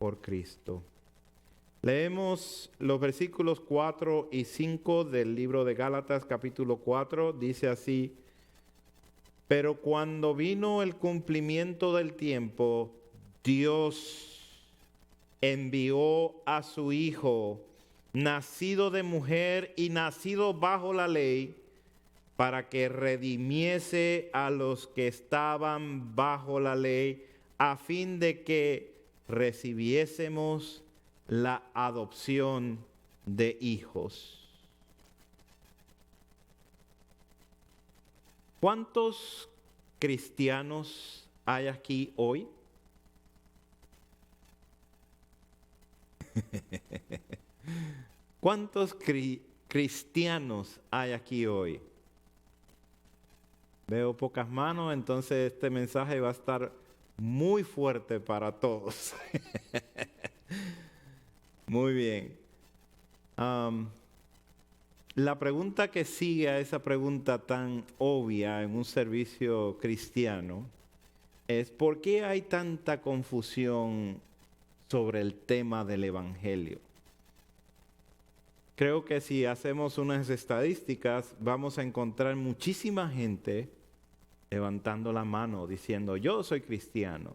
por Cristo. Leemos los versículos 4 y 5 del libro de Gálatas, capítulo 4. Dice así: pero cuando vino el cumplimiento del tiempo, Dios envió a su Hijo, nacido de mujer y nacido bajo la ley, para que redimiese a los que estaban bajo la ley, a fin de que recibiésemos la adopción de hijos. ¿Cuántos cristianos hay aquí hoy? ¿Cuántos cristianos hay aquí hoy? Veo pocas manos, entonces este mensaje va a estar muy fuerte para todos. Muy bien. La pregunta que sigue a esa pregunta tan obvia en un servicio cristiano es: ¿por qué hay tanta confusión sobre el tema del Evangelio? Creo que si hacemos unas estadísticas vamos a encontrar muchísima gente levantando la mano diciendo: yo soy cristiano.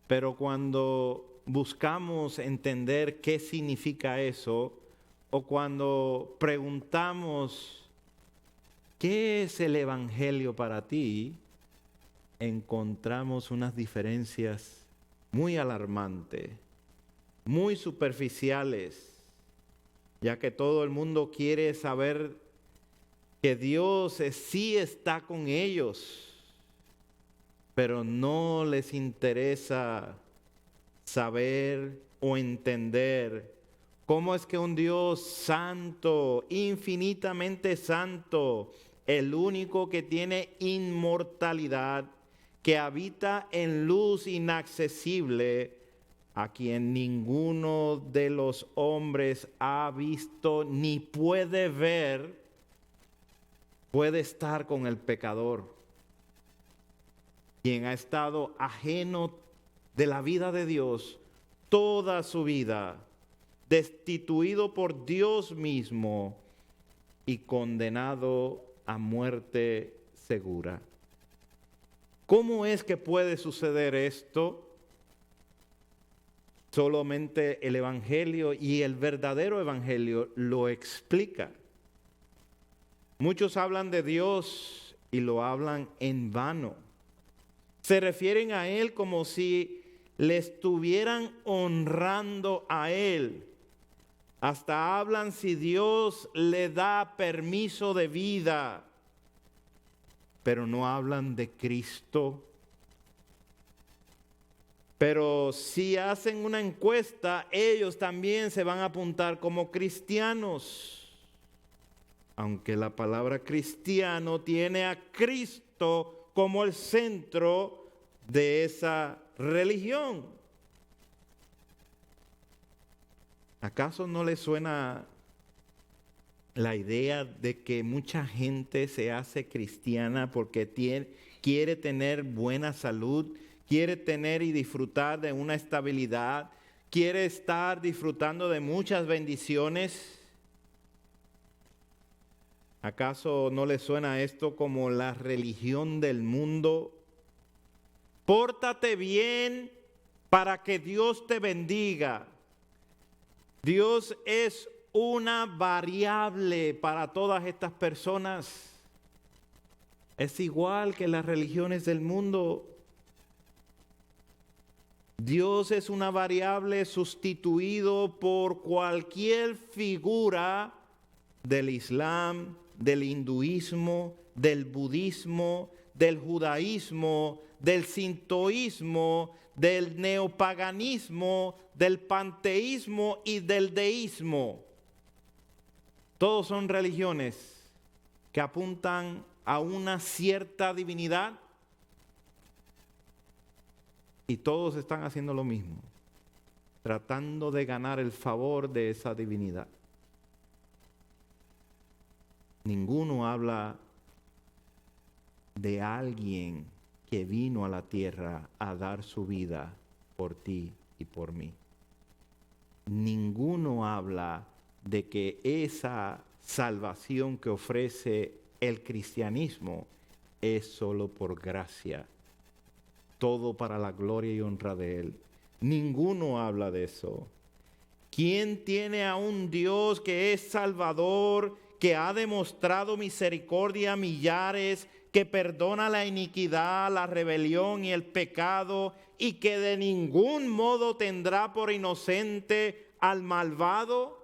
Pero cuando buscamos entender qué significa eso, o cuando preguntamos ¿qué es el Evangelio para ti?, encontramos unas diferencias muy alarmantes, muy superficiales, ya que todo el mundo quiere saber que Dios sí está con ellos, pero no les interesa saber o entender cómo es que un Dios santo, infinitamente santo, el único que tiene inmortalidad, que habita en luz inaccesible, a quien ninguno de los hombres ha visto ni puede ver, puede estar con el pecador, quien ha estado ajeno de la vida de Dios toda su vida, destituido por Dios mismo y condenado a muerte segura. ¿Cómo es que puede suceder esto? Solamente el Evangelio y el verdadero Evangelio lo explica. Muchos hablan de Dios y lo hablan en vano. Se refieren a Él como si le estuvieran honrando a Él. Hasta hablan si Dios le da permiso de vida, pero no hablan de Cristo. Pero si hacen una encuesta, ellos también se van a apuntar como cristianos. Aunque la palabra cristiano tiene a Cristo como el centro de esa religión. ¿Acaso no les suena la idea de que mucha gente se hace cristiana porque quiere tener buena salud, quiere tener y disfrutar de una estabilidad, quiere estar disfrutando de muchas bendiciones? ¿Acaso no les suena esto como la religión del mundo? Pórtate bien para que Dios te bendiga. Dios es una variable para todas estas personas. Es igual que las religiones del mundo. Dios es una variable sustituido por cualquier figura del Islam, del hinduismo, del budismo, del judaísmo, del sintoísmo, del neopaganismo, del panteísmo y del deísmo. Todos son religiones que apuntan a una cierta divinidad y todos están haciendo lo mismo, tratando de ganar el favor de esa divinidad. Ninguno habla de alguien que vino a la tierra a dar su vida por ti y por mí. Ninguno habla de que esa salvación que ofrece el cristianismo es solo por gracia, todo para la gloria y honra de Él. Ninguno habla de eso. ¿Quién tiene a un Dios que es Salvador, que ha demostrado misericordia a millares, que perdona la iniquidad, la rebelión y el pecado, y que de ningún modo tendrá por inocente al malvado?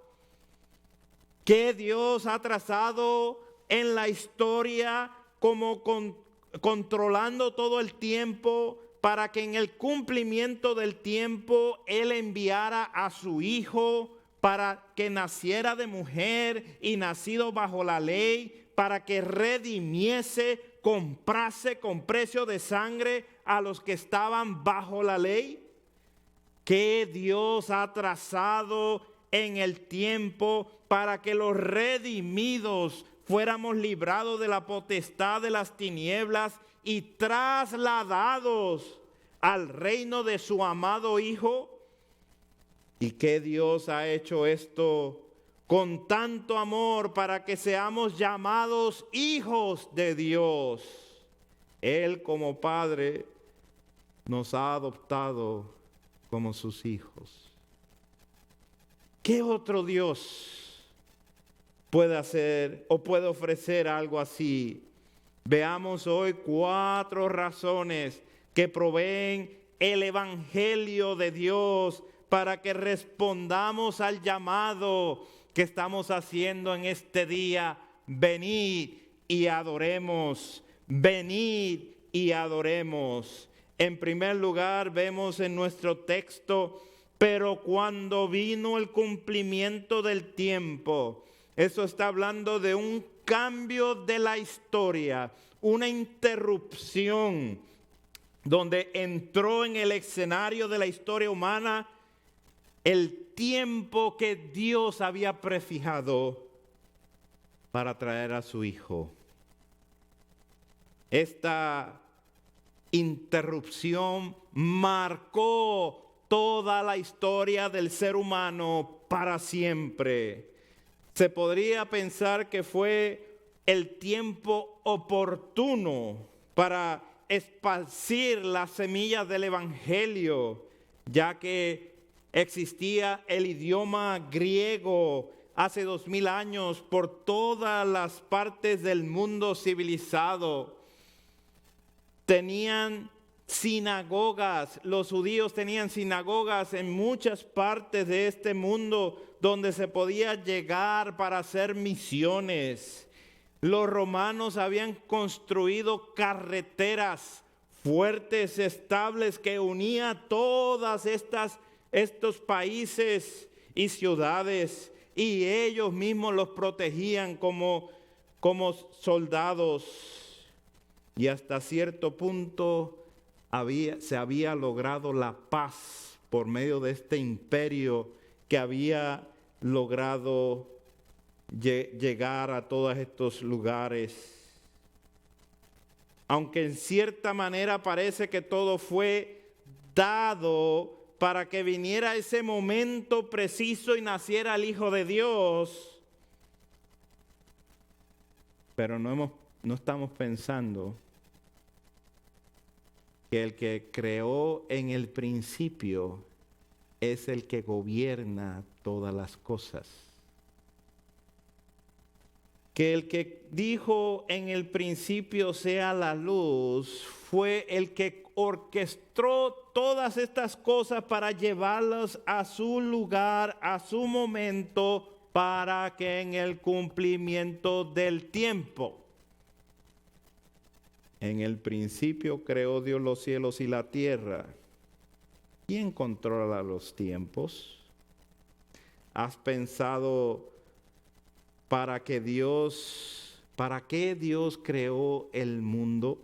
¿Qué Dios ha trazado en la historia como controlando todo el tiempo, para que en el cumplimiento del tiempo Él enviara a su Hijo para que naciera de mujer y nacido bajo la ley, para que redimiese, comprase con precio de sangre a los que estaban bajo la ley? ¿Qué Dios ha trazado en el tiempo para que los redimidos fuéramos librados de la potestad de las tinieblas y trasladados al reino de su amado Hijo? ¿Y qué Dios ha hecho esto con tanto amor para que seamos llamados hijos de Dios? Él como Padre nos ha adoptado como sus hijos. ¿Qué otro Dios puede hacer o puede ofrecer algo así? Veamos hoy 4 razones que proveen el Evangelio de Dios para que respondamos al llamado que estamos haciendo en este día. Venid y adoremos. Venid y adoremos. En primer lugar, vemos en nuestro texto, pero cuando vino el cumplimiento del tiempo. Eso está hablando de un cambio de la historia, una interrupción, donde entró en el escenario de la historia humana el tiempo que Dios había prefijado para traer a su Hijo. Esta interrupción marcó toda la historia del ser humano para siempre. Se podría pensar que fue el tiempo oportuno para esparcir las semillas del Evangelio, ya que existía el idioma griego hace 2000 años por todas las partes del mundo civilizado. Tenían sinagogas, los judíos tenían sinagogas en muchas partes de este mundo donde se podía llegar para hacer misiones. Los romanos habían construido carreteras fuertes, estables, que unían todas estos países y ciudades, y ellos mismos los protegían como soldados. Y hasta cierto punto se había logrado la paz por medio de este imperio que había logrado llegar a todos estos lugares. Aunque en cierta manera parece que todo fue dado para que viniera ese momento preciso y naciera el Hijo de Dios, pero no estamos pensando que el que creó en el principio es el que gobierna todas las cosas. Que el que dijo en el principio sea la luz fue el que orquestó todas estas cosas para llevarlas a su lugar, a su momento, para que en el cumplimiento del tiempo. En el principio creó Dios los cielos y la tierra. ¿Quién controla los tiempos? ¿Has pensado para qué Dios creó el mundo?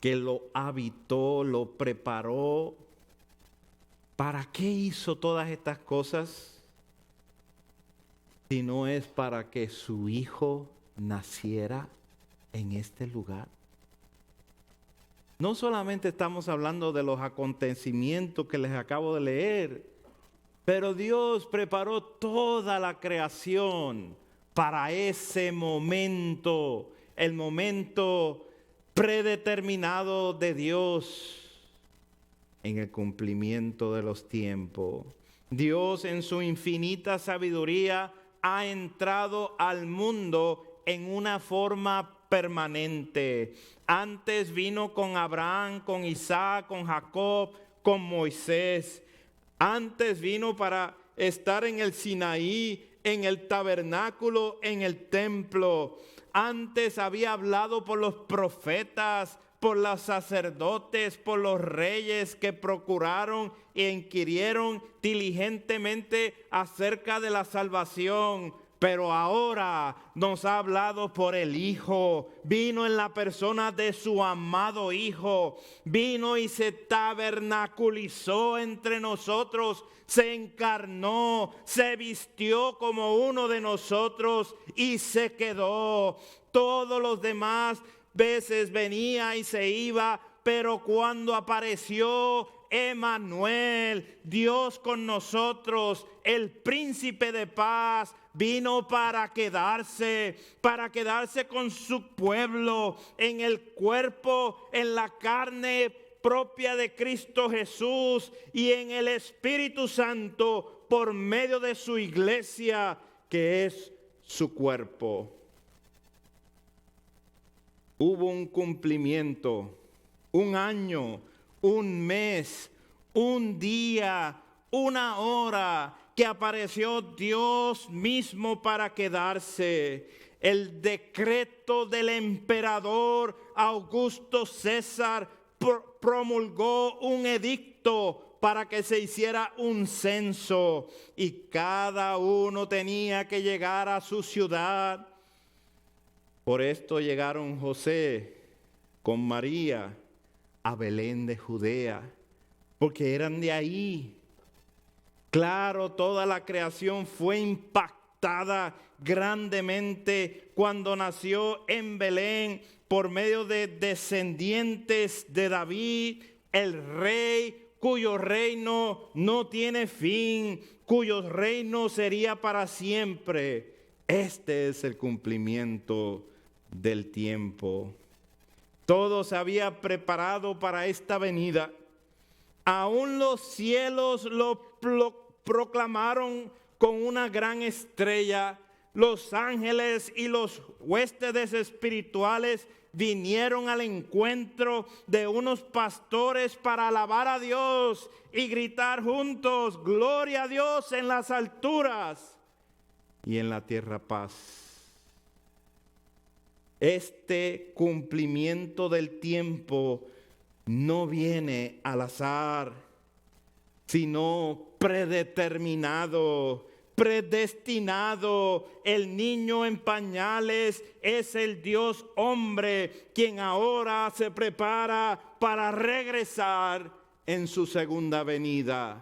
Que lo habitó, lo preparó. ¿Para qué hizo todas estas cosas? Si no es para que su Hijo naciera en este lugar. No solamente estamos hablando de los acontecimientos que les acabo de leer, pero Dios preparó toda la creación para ese momento, el momento predeterminado de Dios en el cumplimiento de los tiempos. Dios en su infinita sabiduría ha entrado al mundo en una forma permanente. Antes vino con Abraham, con Isaac, con Jacob, con Moisés. Antes vino para estar en el Sinaí, en el tabernáculo, en el templo. Antes había hablado por los profetas, por los sacerdotes, por los reyes que procuraron e inquirieron diligentemente acerca de la salvación. Pero ahora nos ha hablado por el Hijo. Vino en la persona de su amado Hijo. Vino y se tabernaculizó entre nosotros. Se encarnó, se vistió como uno de nosotros y se quedó. Todos los demás veces venía y se iba, pero cuando apareció Emmanuel, Dios con nosotros, el príncipe de paz, vino para quedarse con su pueblo, en el cuerpo, en la carne propia de Cristo Jesús y en el Espíritu Santo por medio de su iglesia, que es su cuerpo. Hubo un cumplimiento, un año, un mes, un día, una hora, que apareció Dios mismo para quedarse. El decreto del emperador Augusto César promulgó un edicto para que se hiciera un censo y cada uno tenía que llegar a su ciudad. Por esto llegaron José con María a Belén de Judea, porque eran de ahí. Claro, toda la creación fue impactada grandemente cuando nació en Belén por medio de descendientes de David, el rey cuyo reino no tiene fin, cuyo reino sería para siempre. Este es el cumplimiento del tiempo. Todo se había preparado para esta venida. Aún los cielos lo proclamaron con una gran estrella. Los ángeles y los huéspedes espirituales vinieron al encuentro de unos pastores para alabar a Dios y gritar juntos: gloria a Dios en las alturas y en la tierra paz. Este cumplimiento del tiempo no viene al azar, sino predeterminado, predestinado. El niño en pañales es el Dios hombre, quien ahora se prepara para regresar en su segunda venida.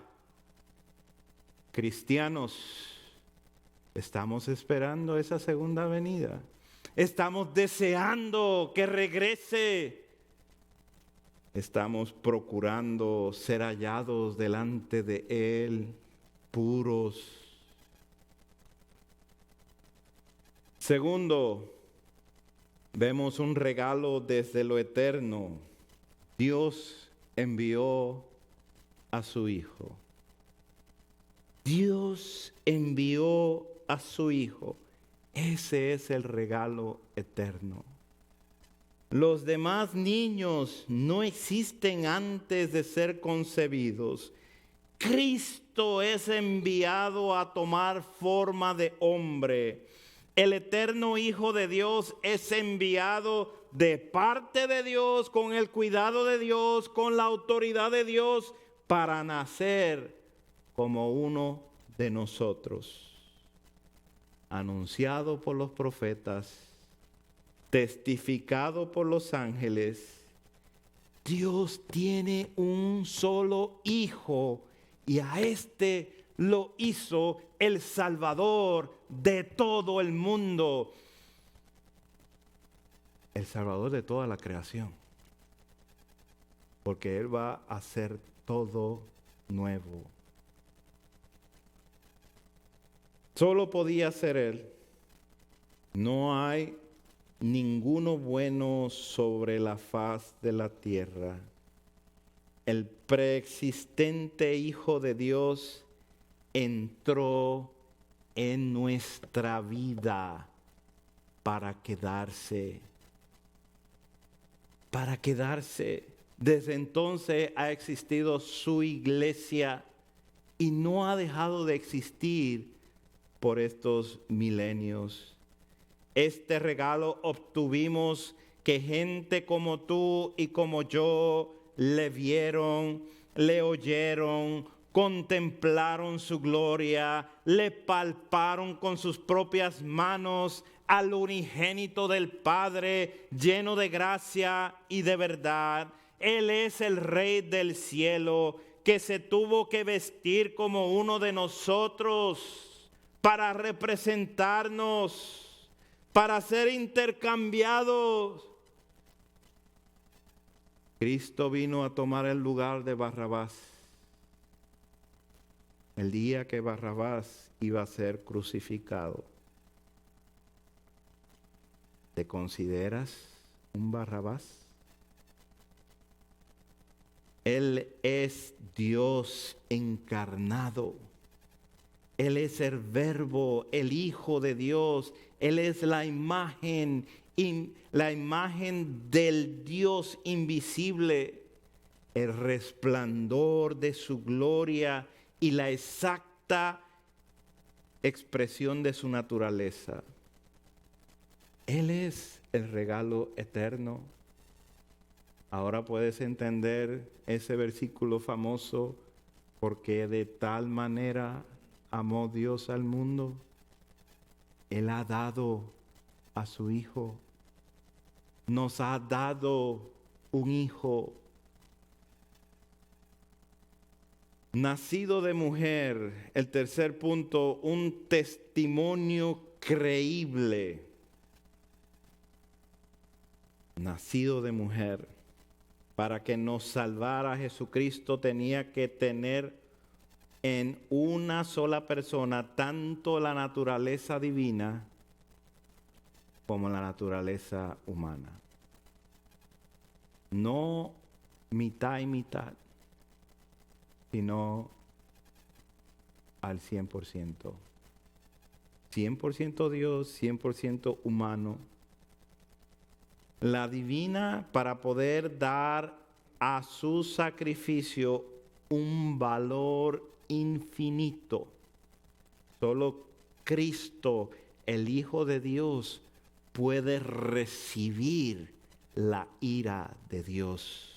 Cristianos, estamos esperando esa segunda venida. Estamos deseando que regrese. Estamos procurando ser hallados delante de Él, puros. Segundo, vemos un regalo desde lo eterno. Dios envió a su Hijo. Dios envió a su Hijo. Ese es el regalo eterno. Los demás niños no existen antes de ser concebidos. Cristo es enviado a tomar forma de hombre. El eterno Hijo de Dios es enviado de parte de Dios, con el cuidado de Dios, con la autoridad de Dios, para nacer como uno de nosotros. Anunciado por los profetas, testificado por los ángeles, Dios tiene un solo Hijo y a este lo hizo el Salvador de todo el mundo, el Salvador de toda la creación. porque Él va a hacer todo nuevo. Solo podía ser Él. No hay ninguno bueno sobre la faz de la tierra. El preexistente Hijo de Dios entró en nuestra vida para quedarse. Para quedarse. Desde entonces ha existido su iglesia y no ha dejado de existir por estos milenios. Este regalo obtuvimos que gente como tú y como yo le vieron, le oyeron, contemplaron su gloria, le palparon con sus propias manos al unigénito del Padre, lleno de gracia y de verdad. Él es el Rey del cielo, que se tuvo que vestir como uno de nosotros para representarnos, para ser intercambiados. Cristo vino a tomar el lugar de Barrabás. El día que Barrabás iba a ser crucificado. ¿Te consideras un Barrabás? Él es Dios encarnado. Él es el Verbo, el Hijo de Dios. Él es la imagen del Dios invisible, el resplandor de su gloria y la exacta expresión de su naturaleza. Él es el regalo eterno. Ahora puedes entender ese versículo famoso, porque de tal manera amó Dios al mundo. Él ha dado a su Hijo. Nos ha dado un Hijo. Nacido de mujer, el tercer punto, un testimonio creíble. Nacido de mujer. Para que nos salvara Jesucristo tenía que tener en una sola persona tanto la naturaleza divina como la naturaleza humana. No mitad y mitad, sino al 100%. 100% Dios, 100% humano. La divina para poder dar a su sacrificio un valor infinito. Solo Cristo, el Hijo de Dios, puede recibir la ira de Dios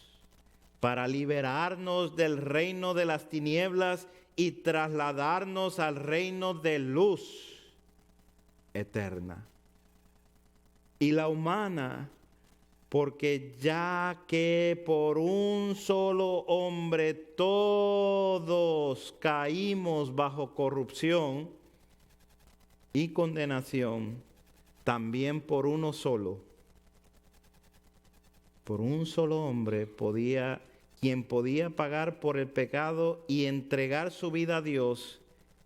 para liberarnos del reino de las tinieblas y trasladarnos al reino de luz eterna. Y la humana, porque ya que por un solo hombre todos caímos bajo corrupción y condenación, también por uno solo, por un solo hombre quien podía pagar por el pecado y entregar su vida a Dios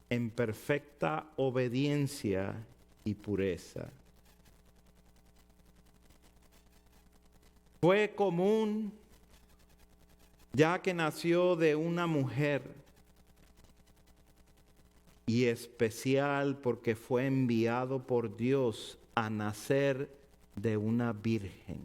en perfecta obediencia y pureza. Fue común, ya que nació de una mujer, y especial porque fue enviado por Dios a nacer de una virgen.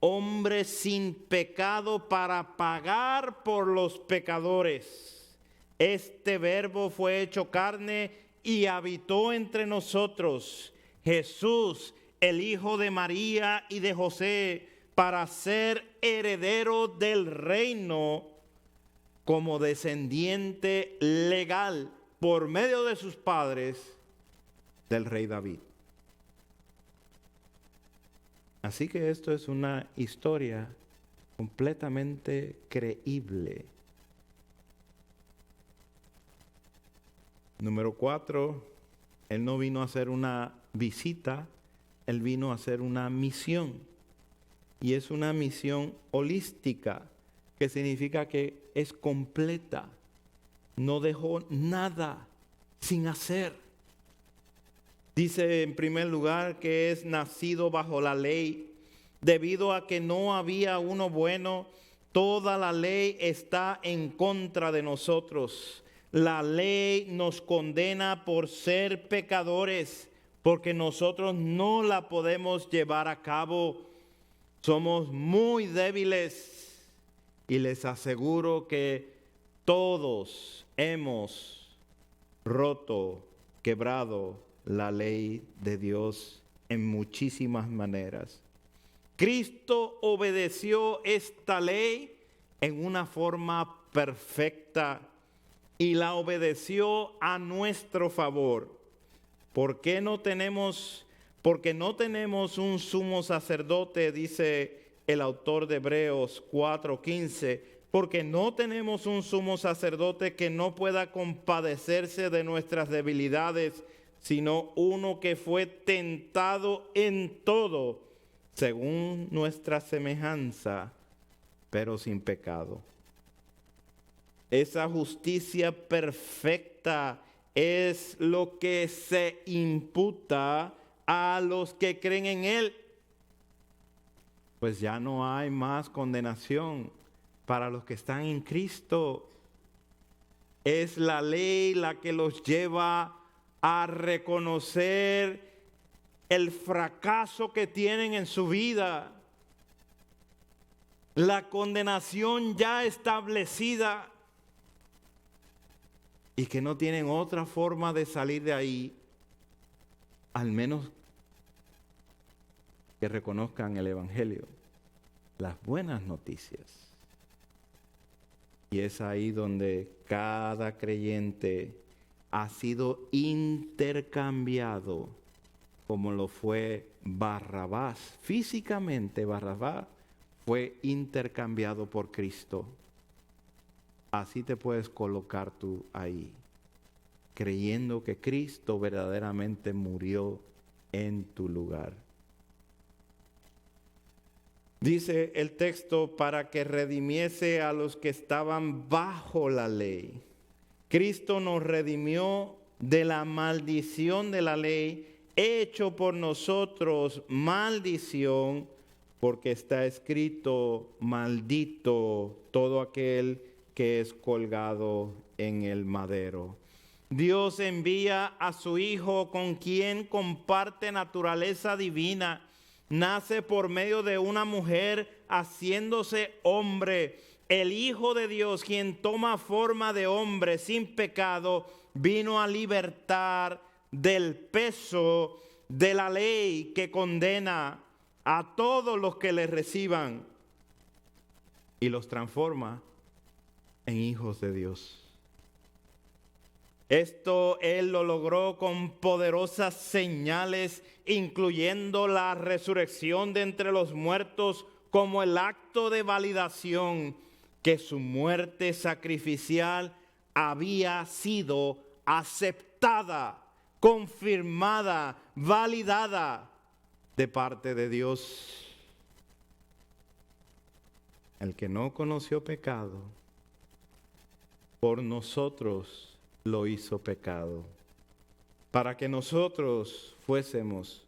Hombre sin pecado para pagar por los pecadores. Este Verbo fue hecho carne y habitó entre nosotros. Jesús, el Hijo de María y de José, para ser heredero del reino como descendiente legal por medio de sus padres del rey David. Así que esto es una historia completamente creíble. Número 4, Él no vino a hacer una visita, Él vino a hacer una misión. y es una misión holística, que significa que es completa. No dejó nada sin hacer. Dice en primer lugar que es nacido bajo la ley. Debido a que no había uno bueno, toda la ley está en contra de nosotros. La ley nos condena por ser pecadores, porque nosotros no la podemos llevar a cabo. Somos muy débiles y les aseguro que todos hemos roto, quebrado la ley de Dios en muchísimas maneras. Cristo obedeció esta ley en una forma perfecta y la obedeció a nuestro favor. Porque no tenemos un sumo sacerdote, dice el autor de Hebreos 4:15, porque no tenemos un sumo sacerdote que no pueda compadecerse de nuestras debilidades, sino uno que fue tentado en todo, según nuestra semejanza, pero sin pecado. Esa justicia perfecta es lo que se imputa a los que creen en Él. Pues ya no hay más condenación para los que están en Cristo. Es la ley la que los lleva a reconocer el fracaso que tienen en su vida, la condenación ya establecida y que no tienen otra forma de salir de ahí, al menos que reconozcan el Evangelio, las buenas noticias. Y es ahí donde cada creyente ha sido intercambiado, como lo fue Barrabás. Físicamente Barrabás fue intercambiado por Cristo. Así te puedes colocar tú ahí, creyendo que Cristo verdaderamente murió en tu lugar. Dice el texto, para que redimiese a los que estaban bajo la ley. Cristo nos redimió de la maldición de la ley, hecho por nosotros maldición, porque está escrito: maldito todo aquel que es colgado en el madero. Dios envía a su Hijo, con quien comparte naturaleza divina. Nace por medio de una mujer, haciéndose hombre. El Hijo de Dios, quien toma forma de hombre sin pecado, vino a libertar del peso de la ley que condena a todos los que le reciban, y los transforma en hijos de Dios. Esto Él lo logró con poderosas señales, incluyendo la resurrección de entre los muertos, como el acto de validación que su muerte sacrificial había sido aceptada, confirmada, validada de parte de Dios. El que no conoció pecado, por nosotros lo hizo pecado, para que nosotros fuésemos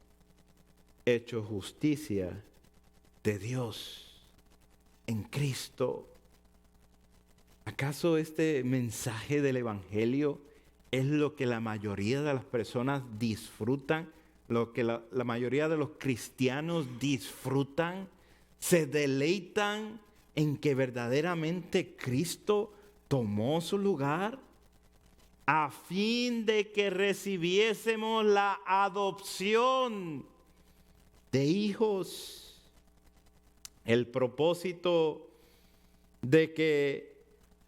hechos justicia de Dios en Cristo. ¿Acaso este mensaje del Evangelio es lo que la mayoría de las personas disfrutan? Lo que la mayoría de los cristianos disfrutan, se deleitan en que verdaderamente Cristo tomó su lugar a fin de que recibiésemos la adopción de hijos. El propósito de que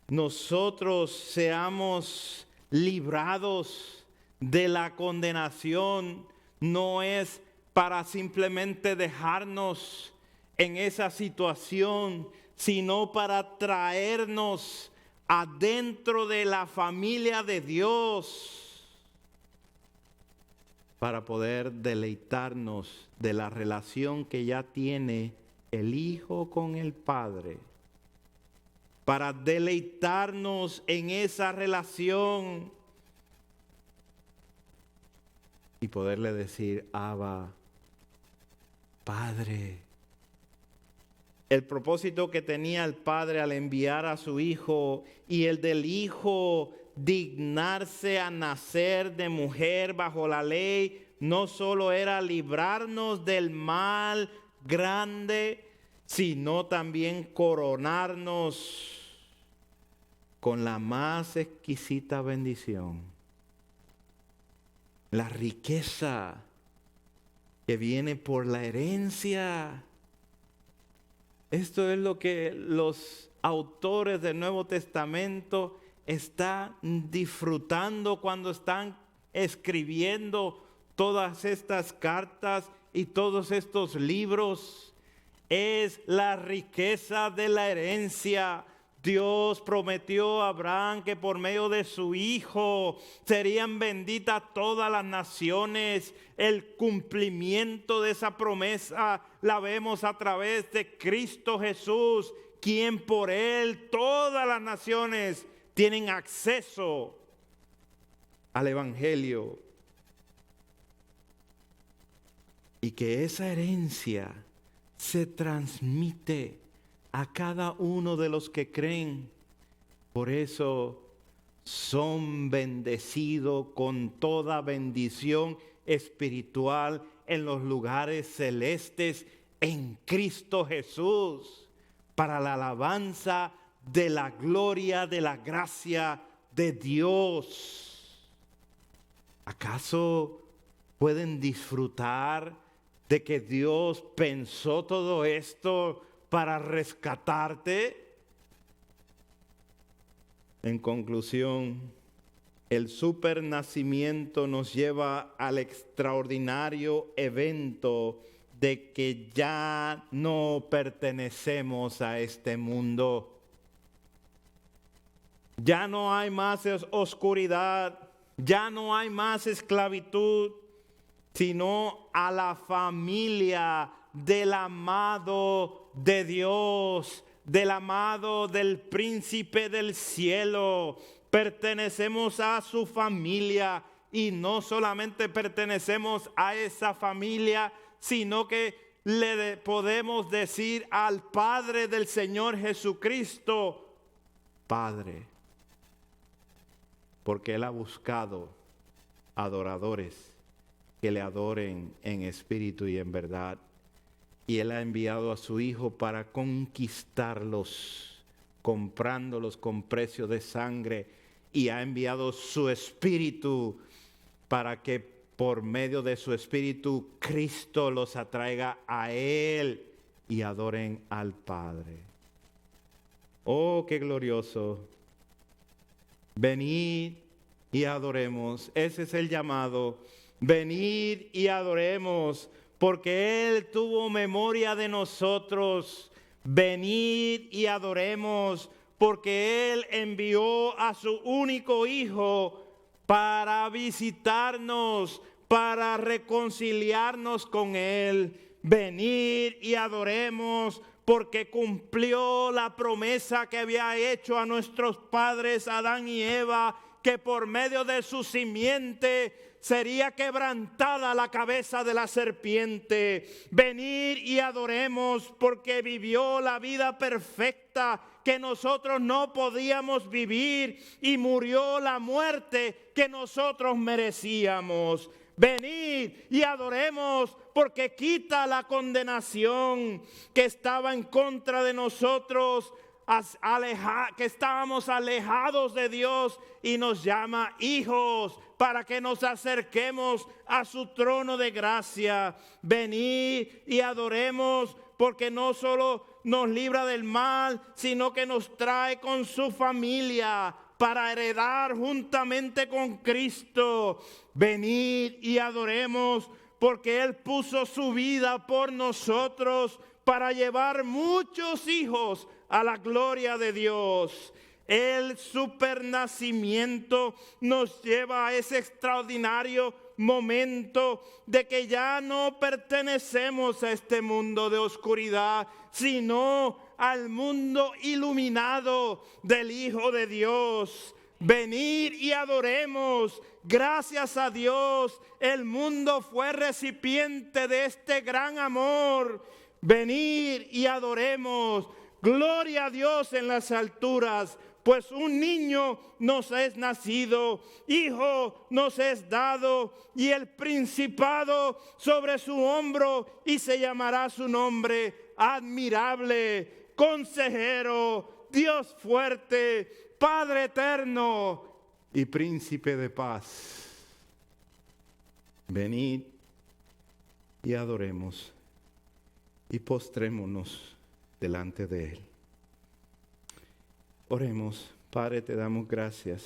nosotros seamos librados de la condenación no es para simplemente dejarnos en esa situación, sino para traernos adentro de la familia de Dios, para poder deleitarnos de la relación que ya tiene el Hijo con el Padre, para deleitarnos en esa relación y poderle decir, Abba, Padre. El propósito que tenía el Padre al enviar a su Hijo y el del Hijo dignarse a nacer de mujer bajo la ley, no solo era librarnos del mal grande, sino también coronarnos con la más exquisita bendición, la riqueza que viene por la herencia. Esto es lo que los autores del Nuevo Testamento están disfrutando cuando están escribiendo todas estas cartas y todos estos libros. Es la riqueza de la herencia. Dios prometió a Abraham que por medio de su Hijo serían benditas todas las naciones. El cumplimiento de esa promesa la vemos a través de Cristo Jesús, quien por Él todas las naciones tienen acceso al Evangelio. Y que esa herencia se transmite a cada uno de los que creen. Por eso son bendecidos con toda bendición espiritual en los lugares celestes en Cristo Jesús, para la alabanza de la gloria de la gracia de Dios. ¿Acaso pueden disfrutar de que Dios pensó todo esto para rescatarte? En conclusión, el supernacimiento nos lleva al extraordinario evento de que ya no pertenecemos a este mundo. Ya no hay más oscuridad, ya no hay más esclavitud, sino a la familia del amado de Dios, del amado del príncipe del cielo. Pertenecemos a su familia y no solamente pertenecemos a esa familia, sino que le podemos decir al Padre del Señor Jesucristo, Padre, porque Él ha buscado adoradores que le adoren en espíritu y en verdad. Y Él ha enviado a su Hijo para conquistarlos, comprándolos con precio de sangre. Y ha enviado su Espíritu para que por medio de su Espíritu Cristo los atraiga a Él y adoren al Padre. Oh, qué glorioso. Venid y adoremos. Ese es el llamado. Venid y adoremos, porque Él tuvo memoria de nosotros. Venid y adoremos, porque Él envió a su único Hijo para visitarnos, para reconciliarnos con Él. Venid y adoremos, porque cumplió la promesa que había hecho a nuestros padres Adán y Eva, que por medio de su simiente sería quebrantada la cabeza de la serpiente. Venid y adoremos, porque vivió la vida perfecta que nosotros no podíamos vivir y murió la muerte que nosotros merecíamos. Venid y adoremos, porque quita la condenación que estaba en contra de nosotros, que estábamos alejados de Dios, y nos llama hijos para que nos acerquemos a su trono de gracia. Venid y adoremos, porque no solo nos libra del mal, sino que nos trae con su familia para heredar juntamente con Cristo. Venid y adoremos, porque Él puso su vida por nosotros para llevar muchos hijos a la gloria de Dios. El supernacimiento nos lleva a ese extraordinario momento de que ya no pertenecemos a este mundo de oscuridad, sino al mundo iluminado del Hijo de Dios. Venid y adoremos. Gracias a Dios, el mundo fue recipiente de este gran amor. Venid y adoremos. Gloria a Dios en las alturas, pues un niño nos es nacido, hijo nos es dado, y el principado sobre su hombro, y se llamará su nombre Admirable, Consejero, Dios fuerte, Padre eterno y Príncipe de paz. Venid y adoremos y postrémonos delante de Él. Oremos. Padre, te damos gracias